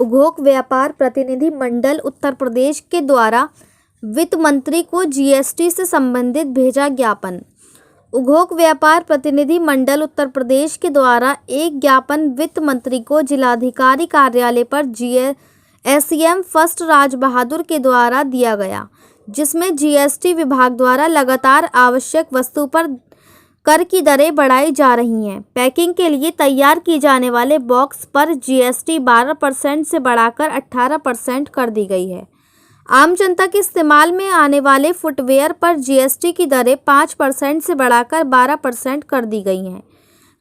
उद्योग व्यापार प्रतिनिधि मंडल उत्तर प्रदेश के द्वारा वित्त मंत्री को जीएसटी से संबंधित भेजा ज्ञापन। उद्योग व्यापार प्रतिनिधि मंडल उत्तर प्रदेश के द्वारा एक ज्ञापन वित्त मंत्री को जिलाधिकारी कार्यालय पर एसईएम फर्स्ट राज बहादुर के द्वारा दिया गया, जिसमें जीएसटी विभाग द्वारा लगातार आवश्यक वस्तु पर कर की दरें बढ़ाई जा रही हैं। पैकिंग के लिए तैयार किए जाने वाले बॉक्स पर जीएसटी 12% से बढ़ाकर 18% कर दी गई है। आम जनता के इस्तेमाल में आने वाले फुटवेयर पर जीएसटी की दरें 5% से बढ़ाकर 12% कर दी गई हैं।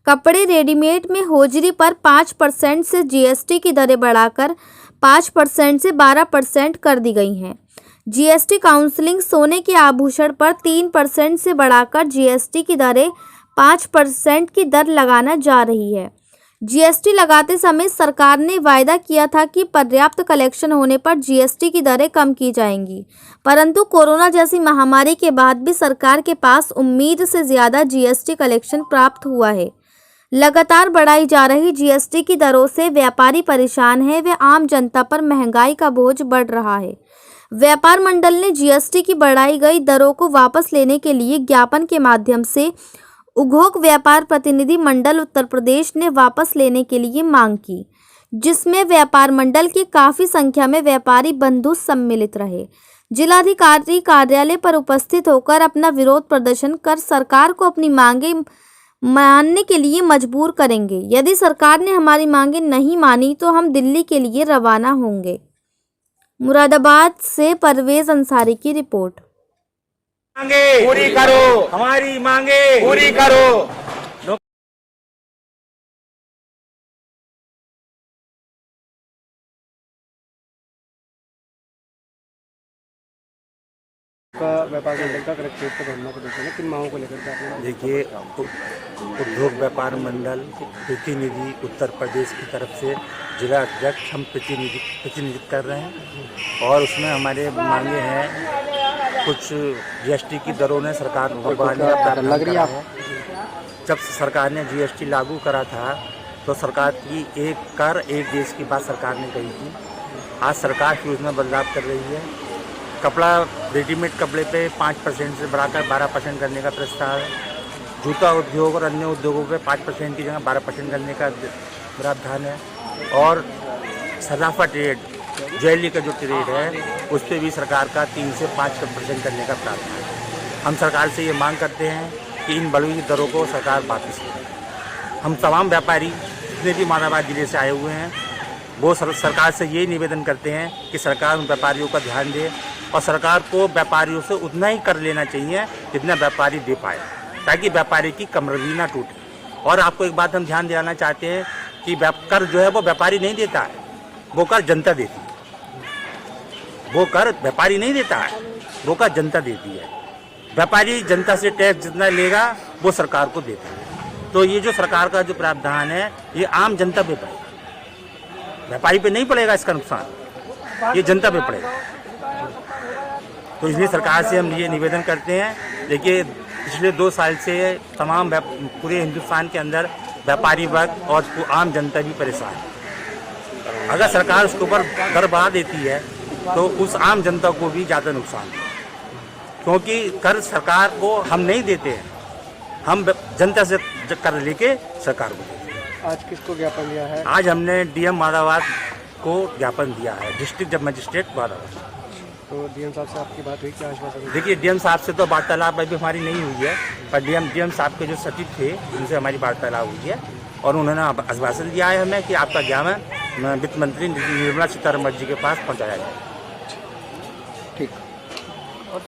कपड़े रेडीमेड में होजरी पर 5% से जीएसटी की दरें बढ़ाकर 5% से 12% कर दी गई हैं। जीएसटी काउंसलिंग सोने के आभूषण पर 3% से बढ़ाकर जीएसटी की दरें 5% की दर लगाना जा रही है। जीएसटी लगाते समय सरकार ने वायदा किया था कि पर्याप्त कलेक्शन होने पर जीएसटी की दरें कम की जाएंगी, परंतु कोरोना जैसी महामारी के बाद भी सरकार के पास उम्मीद से ज़्यादा जीएसटी कलेक्शन प्राप्त हुआ है। लगातार बढ़ाई जा रही जीएसटी की दरों से व्यापारी परेशान है व आम जनता पर महंगाई का बोझ बढ़ रहा है। व्यापार मंडल ने जीएसटी की बढ़ाई गई दरों को वापस लेने के लिए ज्ञापन के माध्यम से उद्योग व्यापार प्रतिनिधि मंडल उत्तर प्रदेश ने वापस लेने के लिए मांग की, जिसमें व्यापार मंडल की काफ़ी संख्या में व्यापारी बंधु सम्मिलित रहे। जिलाधिकारी कार्यालय पर उपस्थित होकर अपना विरोध प्रदर्शन कर सरकार को अपनी मांगे मानने के लिए मजबूर करेंगे। यदि सरकार ने हमारी मांगे नहीं मानी तो हम दिल्ली के लिए रवाना होंगे। मुरादाबाद से परवेज अंसारी की रिपोर्ट। मांगे पूरी करो, हमारी मांगे पूरी करो। व्यापार मंडल का कलेक्ट्रेट पर धरना प्रदर्शन है, किन मांगों को लेकर के आपने? देखिए, उद्योग व्यापार मंडल प्रतिनिधि उत्तर प्रदेश की तरफ से जिला अध्यक्ष हम प्रतिनिधित्व कर रहे हैं और उसमें हमारे मांगे हैं कुछ जीएसटी की दरों ने सरकार को बढ़ाने का प्रावधान करा है। जब सरकार ने जीएसटी लागू करा था तो सरकार की एक कर एक देश की बात सरकार ने कही थी। आज सरकार फिर उसमें बदलाव कर रही है। कपड़ा रेडीमेड कपड़े पे 5% से बढ़ाकर 12% करने का प्रस्ताव है। जूता उद्योग और अन्य उद्योगों पे 5% की जगह 12% करने का प्रावधान है। और सराफा ट्रेड, ज्वेलरी का जो ट्रेड है उस पर भी सरकार का 3 से 5% करने का प्रावधान है। हम सरकार से ये मांग करते हैं कि इन बढ़ी हुई दरों को सरकार वापस ले। हम तमाम व्यापारी जितने भी मुरादाबाद जिले से आए हुए हैं वो सरकार से ये निवेदन करते हैं कि सरकार उन व्यापारियों का ध्यान दे और सरकार को व्यापारियों से उतना ही कर लेना चाहिए जितना व्यापारी दे पाए, ताकि व्यापारी की कमर भी ना टूटे। और आपको एक बात हम ध्यान दिलाना चाहते हैं कि कर जो है वो व्यापारी नहीं देता है, वो कर जनता देती है। वो कर व्यापारी नहीं देता है, वो कर जनता देती है। व्यापारी जनता से टैक्स जितना लेगा वो सरकार को देता है। तो ये जो सरकार का जो प्रावधान है ये आम जनता पे पड़ेगा, व्यापारी पे नहीं पड़ेगा इसका नुकसान, ये जनता पे पड़ेगा। तो इसलिए सरकार से हम ये निवेदन करते हैं। देखिए, पिछले 2 साल से तमाम पूरे हिंदुस्तान के अंदर व्यापारी वर्ग और आम जनता भी परेशान है। अगर सरकार उसके ऊपर दर बढ़ा देती है तो उस आम जनता को भी ज़्यादा नुकसान है, क्योंकि कर सरकार को हम नहीं देते हैं, हम जनता से कर लेके सरकार को देते हैं। आज किसको ज्ञापन दिया है? आज हमने डीएम मुरादाबाद को ज्ञापन दिया है, डिस्ट्रिक्ट जब मजिस्ट्रेट मुरादाबाद। तो डीएम साहब से आपकी बात हुई, क्या आश्वासन? देखिए, डीएम साहब से तो वार्तालाप अभी हमारी नहीं हुई है, पर डीएम साहब के जो सचिव थे उनसे हमारी वार्तालाप हुई है और उन्होंने आश्वासन दिया है हमें कि आपका ज्ञापन वित्त मंत्री निर्मला सीतारमण जी के पास पहुँचाया जाए।